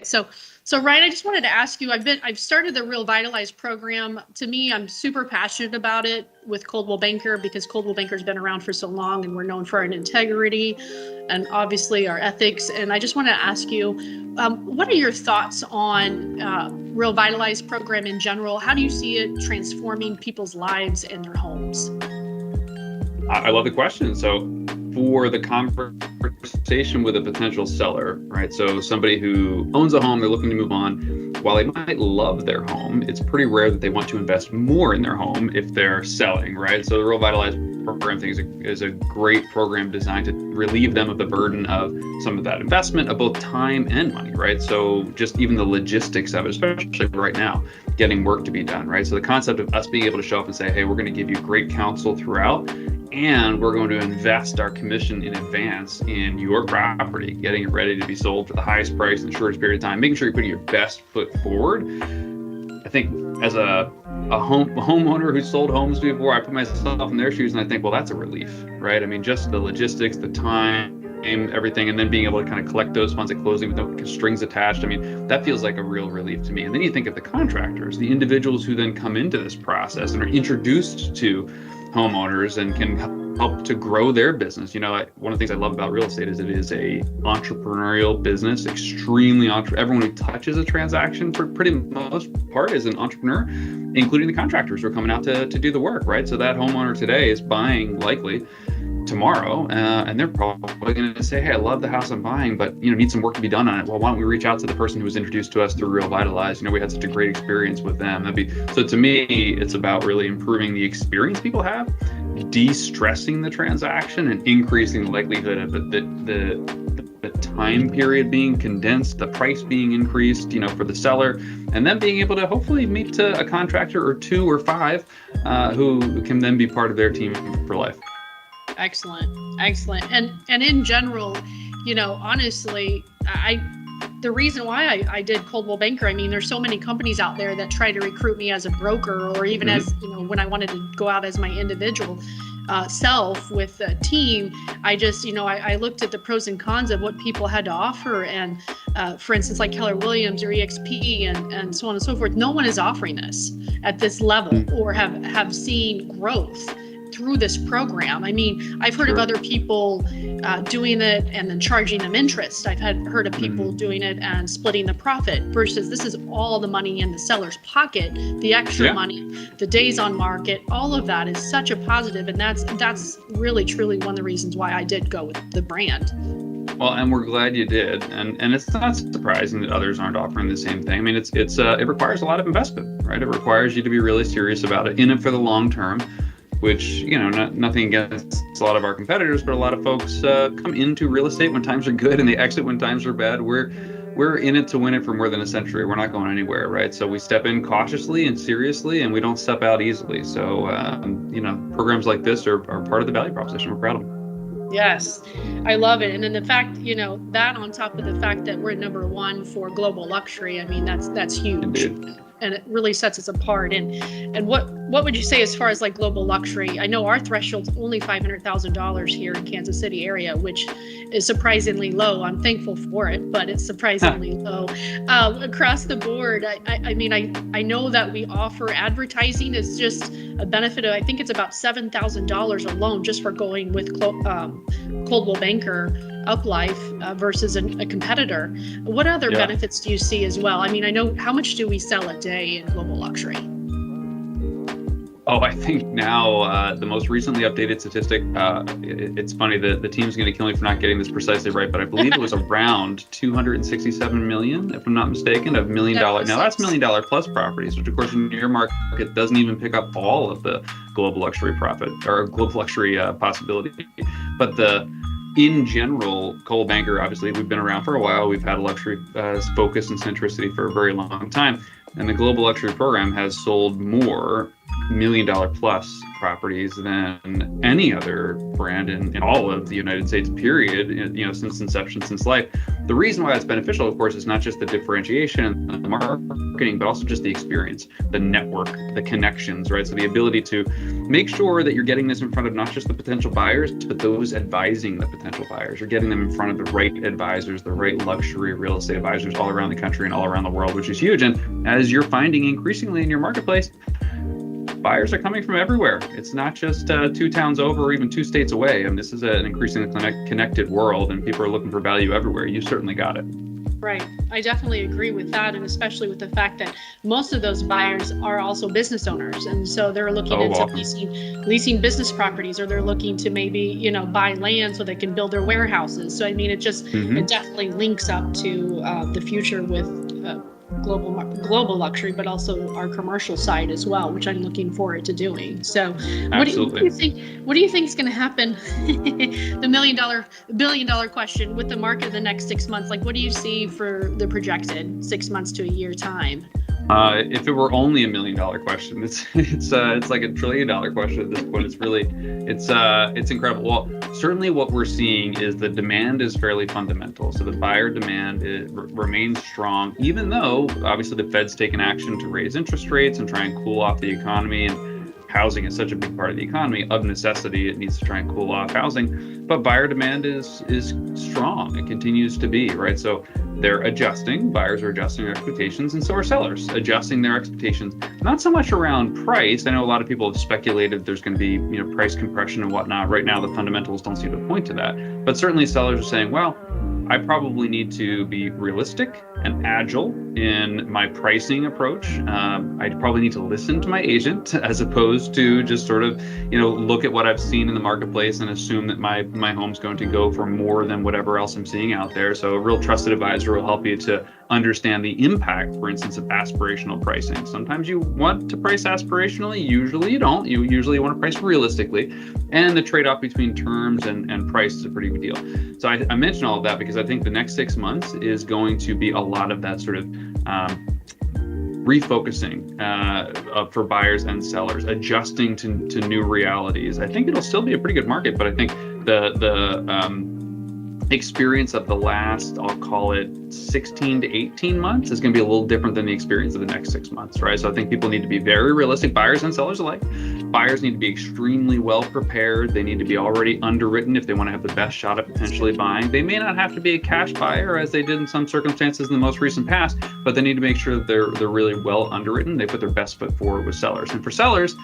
it. So Ryan, I just wanted to ask you, I've started the RealVitalize program. To me, I'm super passionate about it with Coldwell Banker because Coldwell Banker's been around for so long and we're known for our integrity and obviously our ethics. And I just want to ask you, what are your thoughts on RealVitalize program in general? How do you see it transforming people's lives and their homes? I love the question. So for the conversation with a potential seller, right? So somebody who owns a home, they're looking to move on. While they might love their home, it's pretty rare that they want to invest more in their home if they're selling, right? So the RealVitalize program is a great program designed to relieve them of the burden of some of that investment of both time and money, right? So just even the logistics of it, especially right now, getting work to be done, right? So the concept of us being able to show up and say, hey, we're going to give you great counsel throughout, and we're going to invest our commission in advance in your property, getting it ready to be sold for the highest price in the shortest period of time, making sure you're putting your best foot forward. I think as a homeowner who's sold homes before, I put myself in their shoes and I think, well, that's a relief, right? I mean, just the logistics, the time, everything, and then being able to kind of collect those funds at closing with no strings attached. I mean, that feels like a real relief to me. And then you think of the contractors, the individuals who then come into this process and are introduced to homeowners and can help to grow their business. You know, one of the things I love about real estate is it is a entrepreneurial business, extremely everyone who touches a transaction for pretty most part is an entrepreneur, including the contractors who are coming out to do the work, right? So that homeowner today is buying likely tomorrow, and they're probably going to say, hey, I love the house I'm buying, but need some work to be done on it. Well, why don't we reach out to the person who was introduced to us through RealVitalize? We had such a great experience with them. So to me, it's about really improving the experience people have, de-stressing the transaction, and increasing the likelihood of the time period being condensed, the price being increased, for the seller, and then being able to hopefully meet a contractor or 2 or 5 who can then be part of their team for life. Excellent. And in general, honestly, the reason why I did Coldwell Banker, I mean, there's so many companies out there that try to recruit me as a broker or even as, when I wanted to go out as my individual self with a team, I just, I looked at the pros and cons of what people had to offer. And for instance, like Keller Williams or EXP and so on and so forth, no one is offering this at this level or have seen growth through this program. I mean, I've heard of other people doing it and then charging them interest. I've heard of people doing it and splitting the profit versus this is all the money in the seller's pocket, the extra money, the days on market, all of that is such a positive. And that's really, truly one of the reasons why I did go with the brand. Well, and we're glad you did. And it's not surprising that others aren't offering the same thing. I mean, it requires a lot of investment, right? It requires you to be really serious about it, in it for the long term, which, nothing against a lot of our competitors, but a lot of folks come into real estate when times are good and they exit when times are bad. We're in it to win it for more than a century. We're not going anywhere, right? So we step in cautiously and seriously, and we don't step out easily. So, programs like this are part of the value proposition. We're proud of them. Yes, I love it. And then the fact, that on top of the fact that we're number 1 for global luxury, I mean, that's huge. Indeed. And it really sets us apart. And what would you say as far as like global luxury? I know our threshold's only $500,000 here in Kansas City area, which is surprisingly low. I'm thankful for it, but it's surprisingly low across the board. I know that we offer advertising is just a benefit of, I think it's about $7,000 alone just for going with Coldwell Banker Uplife versus a competitor. What other benefits do you see as well? I mean, I know, how much do we sell a day in global luxury? Oh, I think now the most recently updated statistic, it's funny, the team's going to kill me for not getting this precisely right, but I believe it was around 267 million, if I'm not mistaken, of $1 million. Now that's $1 million plus properties, which of course in your market doesn't even pick up all of the global luxury profit or global luxury possibility. But in general, Coldwell Banker, obviously, we've been around for a while. We've had a luxury focus and centricity for a very long time. And the global luxury program has sold more $1 million plus properties than any other brand in all of the United States, period, since inception, since life. The reason why that's beneficial, of course, is not just the differentiation and the marketing, but also just the experience, the network, the connections, right? So the ability to make sure that you're getting this in front of not just the potential buyers, but those advising the potential buyers. You're getting them in front of the right advisors, the right luxury real estate advisors all around the country and all around the world, which is huge. And as you're finding increasingly in your marketplace, buyers are coming from everywhere. It's not just 2 towns over or even 2 states away. I mean, this is an increasingly connected world, and people are looking for value everywhere. You certainly got it. Right. I definitely agree with that, and especially with the fact that most of those buyers are also business owners, and so they're looking into leasing business properties, or they're looking to maybe buy land so they can build their warehouses. So I mean, it definitely links up to the future with global luxury, but also our commercial side as well, which I'm looking forward to doing. So what do you think is going to happen? The billion dollar question with the market in the next 6 months. Like, what do you see for the projected 6 months to a year time? If it were only $1 million question, it's like $1 trillion question at this point. It's incredible. Well, certainly what we're seeing is the demand is fairly fundamental. So the buyer demand remains strong, even though obviously the Fed's taken action to raise interest rates and try and cool off the economy. And housing is such a big part of the economy. Of necessity, it needs to try and cool off housing. But buyer demand is strong. It continues to be, right? So they're adjusting. Buyers are adjusting their expectations, and so are sellers adjusting their expectations. Not so much around price. I know a lot of people have speculated there's going to be price compression and whatnot. Right now, the fundamentals don't seem to point to that. But certainly sellers are saying, well, I probably need to be realistic and agile in my pricing approach. I probably need to listen to my agent as opposed to just sort of, look at what I've seen in the marketplace and assume that my home's going to go for more than whatever else I'm seeing out there. So a real trusted advisor will help you to understand the impact, for instance, of aspirational pricing. Sometimes you want to price aspirationally, usually you don't. You usually want to price realistically. And the trade-off between terms and price is a pretty big deal. So I mention all of that because I think the next 6 months is going to be a lot of that sort of refocusing for buyers and sellers, adjusting to new realities. I think it'll still be a pretty good market, but I think the experience of the last, I'll call it 16 to 18 months, is going to be a little different than the experience of the next 6 months, right? So I think people need to be very realistic, buyers and sellers alike. Buyers need to be extremely well prepared. They need to be already underwritten if they want to have the best shot at potentially buying. They may not have to be a cash buyer as they did in some circumstances in the most recent past, but they need to make sure that they're really well underwritten. They put their best foot forward with sellers. And for sellers,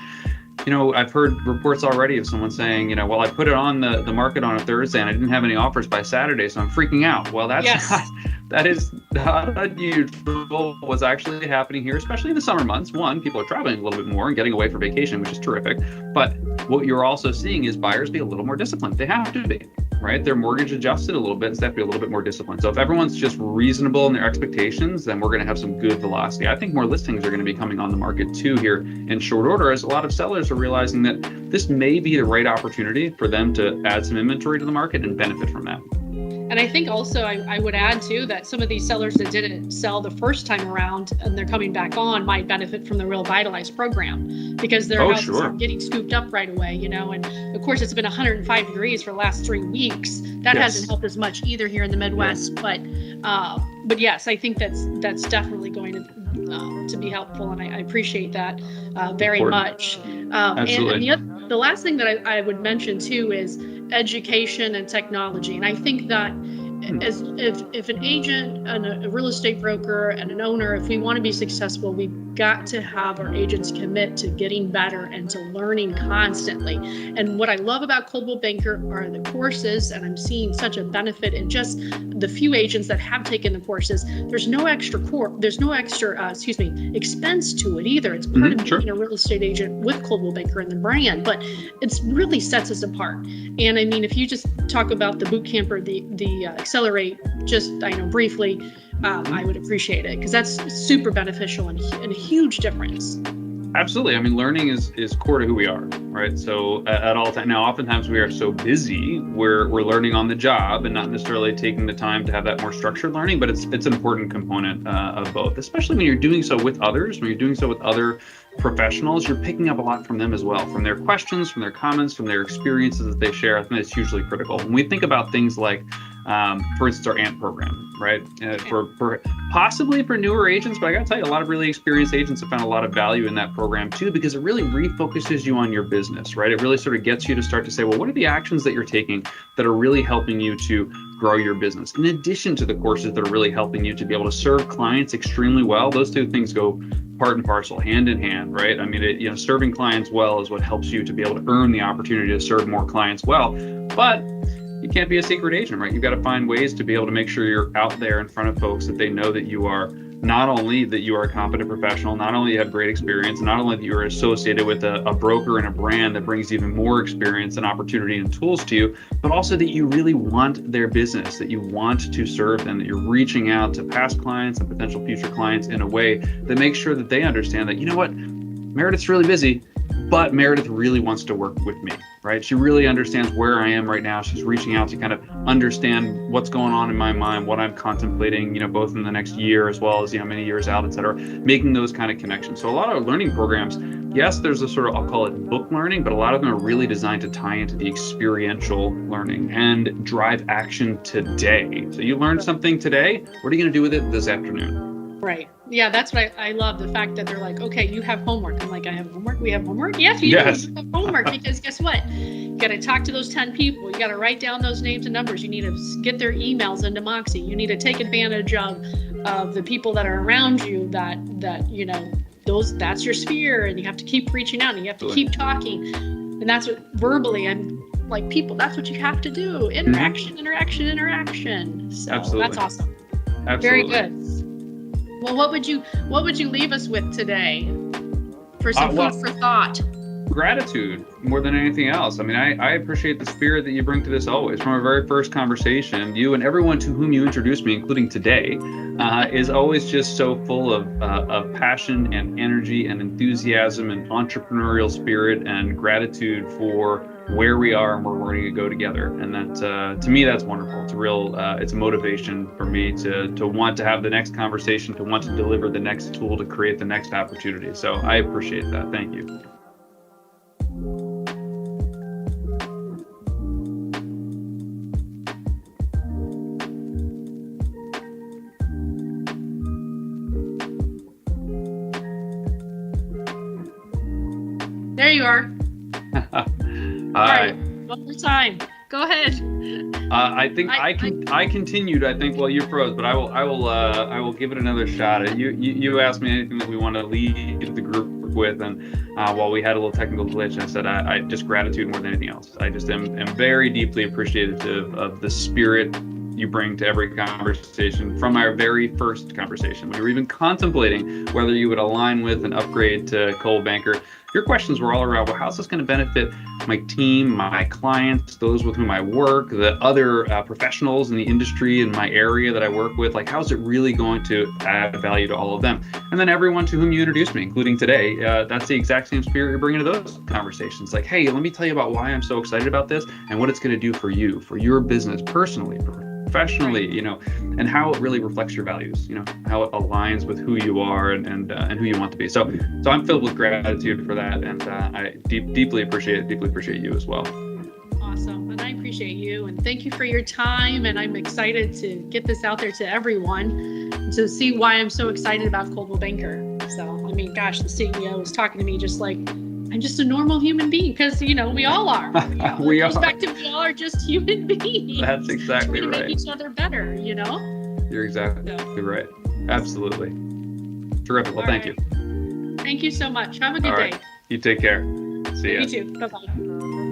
I've heard reports already of someone saying, well, I put it on the market on a Thursday and I didn't have any offers by Saturday, so I'm freaking out. Well, that is not unusual. What's actually happening here, especially in the summer months. One, people are traveling a little bit more and getting away for vacation, which is terrific. But what you're also seeing is buyers be a little more disciplined. They have to be, right? They're mortgage adjusted a little bit, so they have to be a little bit more disciplined. So if everyone's just reasonable in their expectations, then we're going to have some good velocity. I think more listings are going to be coming on the market too here in short order, as a lot of sellers are realizing that this may be the right opportunity for them to add some inventory to the market and benefit from that. And I think also I would add too that some of these sellers that didn't sell the first time around and they're coming back on might benefit from the RealVitalize program because their houses are getting scooped up right away, and of course it's been 105 degrees for the last 3 weeks. That hasn't helped as much either here in the Midwest, but yes, I think that's definitely going to be helpful, and I appreciate that very much. Absolutely. And the last thing that I would mention too is education and technology. And I think that as if an agent and a real estate broker and an owner, if we want to be successful, we've got to have our agents commit to getting better and to learning constantly. And what I love about Coldwell Banker are the courses, and I'm seeing such a benefit in just the few agents that have taken the courses. There's no extra expense to it either. It's part of being a real estate agent with Coldwell Banker and the brand, but it really sets us apart. And I mean, if you just talk about the boot camp or the accelerate, just briefly, I would appreciate it because that's super beneficial and a huge difference. Absolutely. I mean, learning is core to who we are, right? So at all times, now, oftentimes we are so busy, we're learning on the job and not necessarily taking the time to have that more structured learning, but it's an important component of both, especially when you're doing so with others, when you're doing so with other professionals, you're picking up a lot from them as well, from their questions, from their comments, from their experiences that they share. I think it's hugely critical. When we think about things like, for instance, our ANT program, right? For possibly for newer agents, but I got to tell you, a lot of really experienced agents have found a lot of value in that program too, because it really refocuses you on your business, right? It really sort of gets you to start to say, well, what are the actions that you're taking that are really helping you to grow your business? In addition to the courses that are really helping you to be able to serve clients extremely well, those two things go part and parcel, hand in hand, right? I mean, serving clients well is what helps you to be able to earn the opportunity to serve more clients well. But you can't be a secret agent, right? You've got to find ways to be able to make sure you're out there in front of folks, that they know that you are not only that you are a competent professional, not only you have great experience, not only that you are associated with a broker and a brand that brings even more experience and opportunity and tools to you, but also that you really want their business, that you want to serve them, that you're reaching out to past clients and potential future clients in a way that makes sure that they understand that, you know what, Meredith's really busy, but Meredith really wants to work with me, right? She really understands where I am right now. She's reaching out to kind of understand what's going on in my mind, what I'm contemplating, both in the next year as well as, many years out, et cetera, making those kind of connections. So a lot of learning programs, yes, there's a sort of, I'll call it book learning, but a lot of them are really designed to tie into the experiential learning and drive action today. So you learned something today, what are you going to do with it this afternoon? Right. Yeah, that's what I love, the fact that they're like, okay, you have homework. I'm like, I have homework? We have homework? Yes, you do. You have homework, because guess what? You got to talk to those 10 people. You got to write down those names and numbers. You need to get their emails into Moxie. You need to take advantage of the people that are around you that that's your sphere, and you have to keep reaching out, and you have to keep talking. And that's what verbally, I'm like, people, that's what you have to do. Interaction. So Absolutely. That's awesome. Absolutely. Very good. Well, what would you leave us with today for some food for thought? Gratitude more than anything else. I mean, I appreciate the spirit that you bring to this always. From our very first conversation, you and everyone to whom you introduced me, including today, is always just so full of passion and energy and enthusiasm and entrepreneurial spirit and gratitude for where we are and where we're going to go together. And that, to me, that's wonderful. It's a real, it's a motivation for me to want to have the next conversation, to want to deliver the next tool, to create the next opportunity. So I appreciate that. Thank you. There you are. All right. One more time. Go ahead. I think I continued. I think, well, you froze, but I will give it another shot. You asked me anything that we want to leave the group with, and while we had a little technical glitch, I said I just gratitude more than anything else. I just am very deeply appreciative of the spirit you bring to every conversation. From our very first conversation, when we were even contemplating whether you would align with an upgrade to Coldwell Banker, your questions were all around, well, how's this going to benefit my team, my clients, those with whom I work, the other professionals in the industry in my area that I work with? Like, how's it really going to add value to all of them? And then everyone to whom you introduced me, including today, that's the exact same spirit you're bringing to those conversations. Like, hey, let me tell you about why I'm so excited about this and what it's going to do for you, for your business, personally, professionally, and how it really reflects your values, how it aligns with who you are and who you want to be. So I'm filled with gratitude for that, and I deeply appreciate you as well. Awesome, and I appreciate you, and thank you for your time. And I'm excited to get this out there to everyone to see why I'm so excited about Coldwell Banker. So I mean, gosh, the CEO was talking to me just like I'm just a normal human being, because we all are. We all are just human beings. That's exactly right. Make each other better. You're exactly right. Absolutely. Terrific. Well, thank you. Thank you so much. Have a good day. You take care. See ya. You too. Bye-bye.